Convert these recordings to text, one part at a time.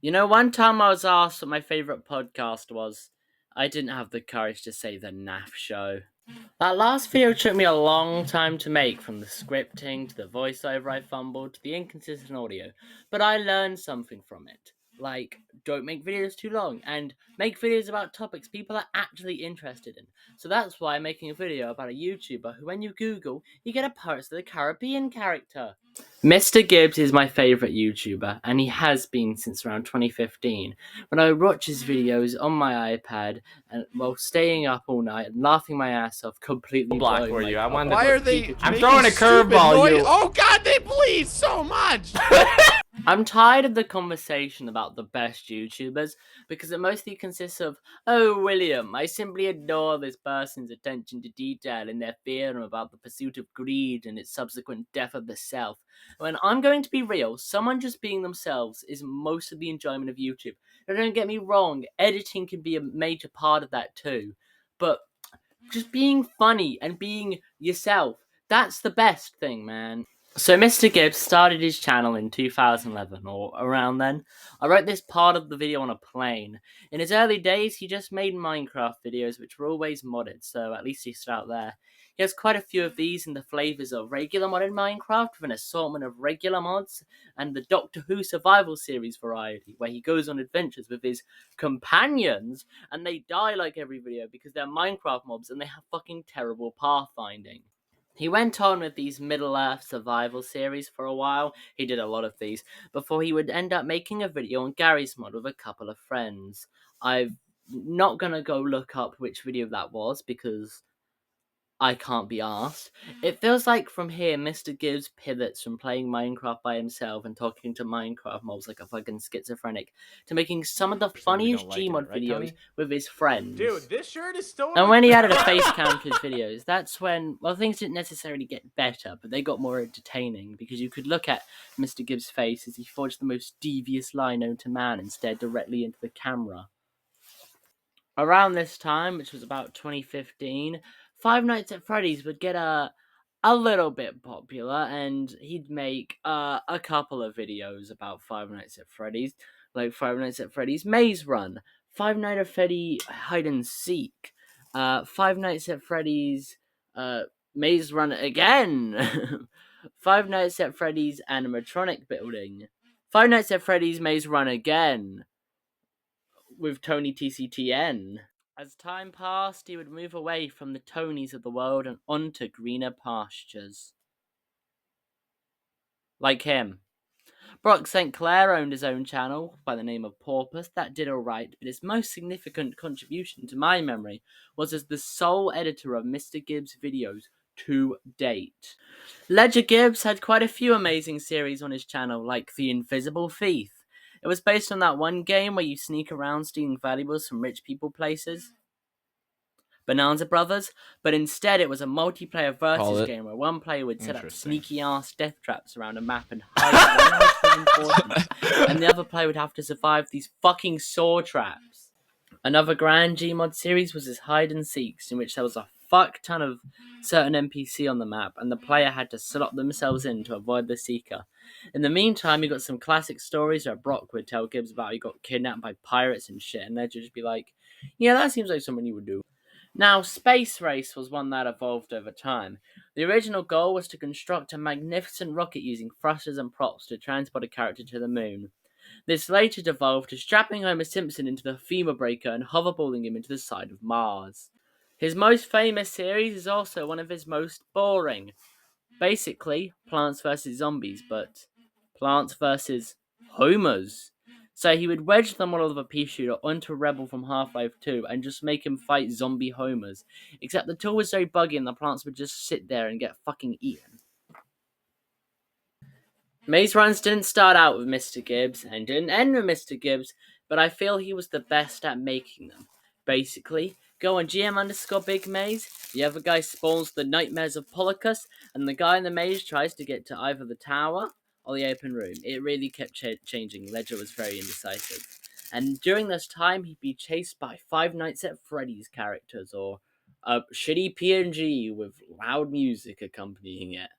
You know, one time I was asked what my favourite podcast was. I didn't have the courage to say the NAF show. That last video took me a long time to make, from the scripting to the voiceover I fumbled to the inconsistent audio, but I learned something from it. Like, don't make videos too long, and make videos about topics people are actually interested in. So that's why I'm making a video about a YouTuber who, when you Google, you get a Pirates of the Caribbean character. Mrgibbs is my favourite YouTuber, and he has been since around 2015. When I watch his videos on my iPad and while staying up all night and laughing my ass off, completely block blowing for my you. I top. wanted I've to- got Why are they Pikachu. I'm making throwing a stupid curveball, noise? you- Oh god, they bleed so much! I'm tired of the conversation about the best YouTubers because it mostly consists of, "Oh, William, I simply adore this person's attention to detail and their theorem about the pursuit of greed and its subsequent death of the self." When I'm going to be real, someone just being themselves is most of the enjoyment of YouTube. Now, don't get me wrong, editing can be a major part of that too, but just being funny and being yourself, that's the best thing, man. So Mrgibbs started his channel in 2011 or around then. I wrote this part of the video on a plane. In his early days, he just made Minecraft videos, which were always modded, so at least he started there. He has quite a few of these in the flavors of regular modded Minecraft with an assortment of regular mods, and the Doctor Who Survival Series variety, where he goes on adventures with his companions, and they die like every video because they're Minecraft mobs and they have fucking terrible pathfinding. He went on with these Middle-earth survival series for a while. He did a lot of these before he would end up making a video on Gary's mod with a couple of friends. I'm not gonna go look up which video that was because I can't be asked. It feels like from here, Mrgibbs pivots from playing Minecraft by himself and talking to Minecraft mobs like a fucking schizophrenic to making some of the funniest Gmod right, videos Tony? with his friends. Dude, this shirt is still And when he added a face cam to his videos, that's when, well, things didn't necessarily get better, but they got more entertaining because you could look at Mrgibbs' face as he forged the most devious lie known to man and stared directly into the camera. Around this time, which was about 2015, Five Nights at Freddy's would get a little bit popular, and he'd make a couple of videos about Five Nights at Freddy's, like Five Nights at Freddy's Maze Run, Five Nights at Freddy Hide and Seek, Five Nights at Freddy's Maze Run again, Five Nights at Freddy's Animatronic Building, Five Nights at Freddy's Maze Run again, with Tony TCTN. As time passed, he would move away from the Tonys of the world and onto greener pastures. Like him. Brock St. Clair owned his own channel by the name of Porpoise. That did alright, but his most significant contribution to my memory was as the sole editor of Mrgibbs videos to date. Ledger Gibbs had quite a few amazing series on his channel, like The Invisible Thief. It was based on that one game where you sneak around stealing valuables from rich people places. Bonanza Brothers, but instead it was a multiplayer versus game where one player would set up sneaky ass death traps around a map and hide and the other player would have to survive these fucking saw traps. Another grand Gmod series was his hide and seeks, in which there was a fuck ton of certain NPC on the map, and the player had to slot themselves in to avoid the seeker. In the meantime, you got some classic stories where Brock would tell Gibbs about how he got kidnapped by pirates and shit, and they'd just be like, "Yeah, that seems like something you would do." Now, Space Race was one that evolved over time. The original goal was to construct a magnificent rocket using thrusters and props to transport a character to the moon. This later devolved to strapping Homer Simpson into the femur breaker and hoverballing him into the side of Mars. His most famous series is also one of his most boring. Basically, Plants vs. Zombies, but Plants vs. Homers. So he would wedge the model of a pea shooter onto a rebel from Half-Life 2 and just make him fight zombie homers. Except the tool was so buggy and the plants would just sit there and get fucking eaten. Maze runs didn't start out with Mrgibbs and didn't end with Mrgibbs, but I feel he was the best at making them. Basically, go on GM_Big Maze, the other guy spawns the Nightmares of Polycus, and the guy in the maze tries to get to either the tower or the open room. It really kept changing. Ledger was very indecisive. And during this time, he'd be chased by Five Nights at Freddy's characters, or a shitty PNG with loud music accompanying it.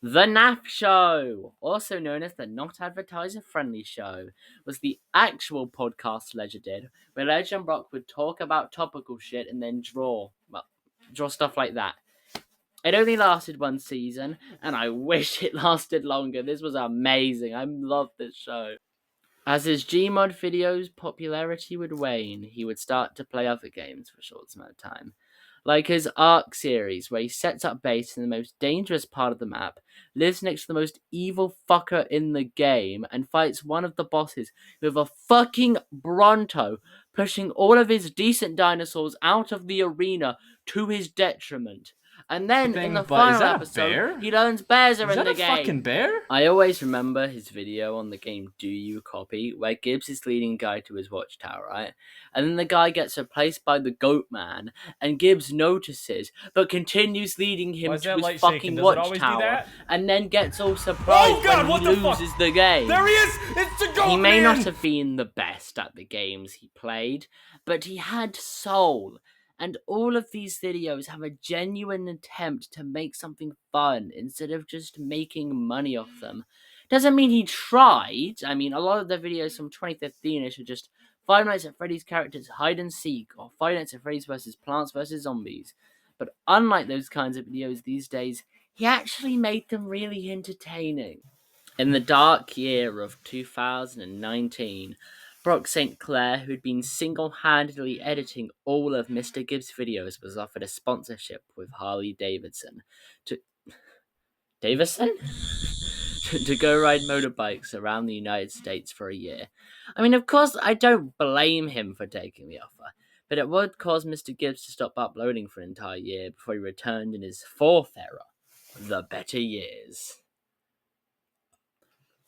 The NAF Show, also known as the Not Advertiser Friendly Show, was the actual podcast Ledger did, where Ledger and Brock would talk about topical shit and then draw stuff like that. It only lasted one season, and I wish it lasted longer. This was amazing. I loved this show. As his Gmod videos' popularity would wane, he would start to play other games for a short amount of time. Like his Ark series, where he sets up base in the most dangerous part of the map, lives next to the most evil fucker in the game, and fights one of the bosses with a fucking Bronto, pushing all of his decent dinosaurs out of the arena to his detriment. And then in the final episode, he learns bears are in the game. Is that a fucking bear? I always remember his video on the game Do You Copy, where Gibbs is leading a guy to his watchtower, right? And then the guy gets replaced by the Goat Man, and Gibbs notices, but continues leading him to his fucking watchtower, and then gets all surprised when he loses the game. There he is! It's the Goat Man! He may not have been the best at the games he played, but he had soul. And all of these videos have a genuine attempt to make something fun instead of just making money off them. Doesn't mean he tried. I mean, a lot of the videos from 2015-ish are just Five Nights at Freddy's characters hide and seek, or Five Nights at Freddy's versus Plants versus Zombies. But unlike those kinds of videos these days, he actually made them really entertaining. In the dark year of 2019, Brock St. Clair, who'd been single-handedly editing all of Mrgibbs' videos, was offered a sponsorship with Harley Davidson to go ride motorbikes around the United States for a year. I mean, of course, I don't blame him for taking the offer, but it would cause Mrgibbs to stop uploading for an entire year before he returned in his fourth era, the better years.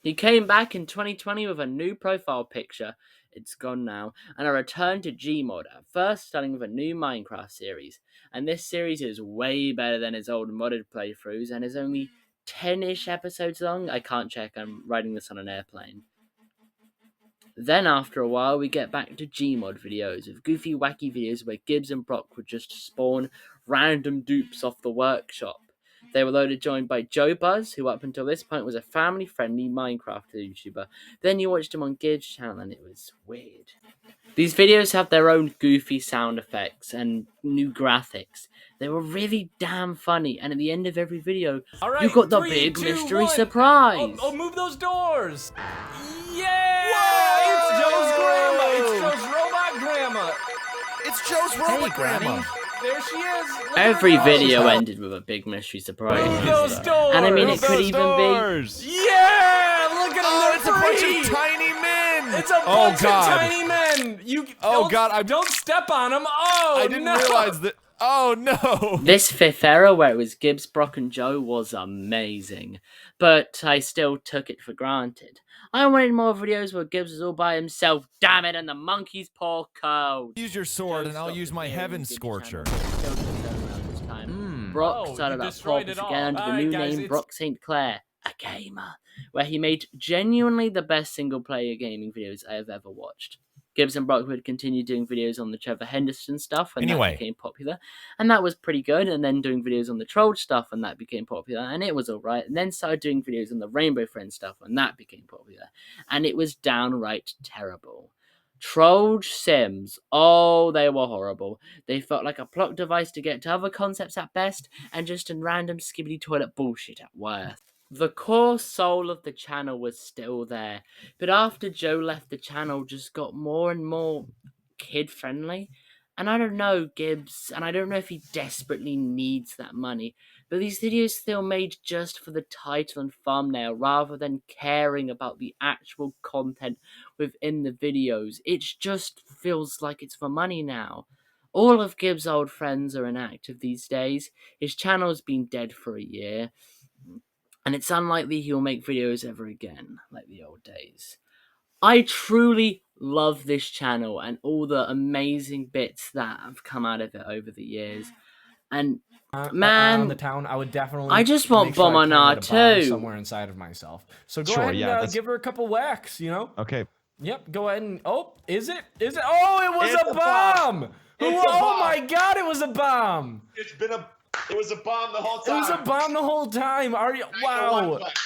He came back in 2020 with a new profile picture, it's gone now, and a return to Gmod, at first starting with a new Minecraft series. And this series is way better than his old modded playthroughs and is only 10-ish episodes long. I can't check, I'm writing this on an airplane. Then after a while we get back to Gmod videos, with goofy wacky videos where Gibbs and Brock would just spawn random dupes off the workshop. They were later joined by Joe Buzz, who up until this point was a family-friendly Minecraft YouTuber. Then you watched him on Gibbs' channel and it was weird. These videos have their own goofy sound effects and new graphics. They were really damn funny, and at the end of every video, you got the big mystery surprise. Oh, move those doors! Yeah! Whoa! It's Joe's grandma! It's Joe's robot grandma! It's Joe's robot grandma! There she is! Every video ended with a big mystery surprise. Move those doors! And I mean, it could even be... Yeah! Look at them, they're it's a bunch of tiny men! It's a bunch of tiny men! Don't step on them! Oh, I didn't realize that... Oh, no! This fifth era, where it was Gibbs, Brock, and Joe, was amazing. But I still took it for granted. I wanted more videos where Gibbs was all by himself, damn it, and the monkey's paw curled. Use your sword and I'll use my heaven scorcher. Brock started up Porpoise again under the new name Brock St. Clair, a gamer, where he made genuinely the best single-player gaming videos I have ever watched. Gibbs and Brock would continue doing videos on the Trevor Henderson stuff when that became popular, and that was pretty good, and then doing videos on the Troll stuff when that became popular, and it was alright, and then started doing videos on the Rainbow Friends stuff when that became popular, and it was downright terrible. Troll Sims, oh, they were horrible. They felt like a plot device to get to other concepts at best, and just a random skibbity toilet bullshit at worst. The core soul of the channel was still there, but after Joe left, the channel just got more and more kid-friendly. And I don't know Gibbs, and I don't know if he desperately needs that money, but these videos still made just for the title and thumbnail rather than caring about the actual content within the videos. It just feels like it's for money now. All of Gibbs' old friends are inactive these days. His channel's been dead for a year. And it's unlikely he'll make videos ever again, like the old days. I truly love this channel and all the amazing bits that have come out of it over the years. And man, the town, I would definitely. I just want Bomb on R2 somewhere inside of myself. So go ahead and give her a couple whacks, you know. Okay. Yep. Go ahead and is it? Oh, it was a bomb. Oh my God! It was a bomb. It's been a It was a bomb the whole It time. was a bomb the whole time. Are you? I got one Wow. point.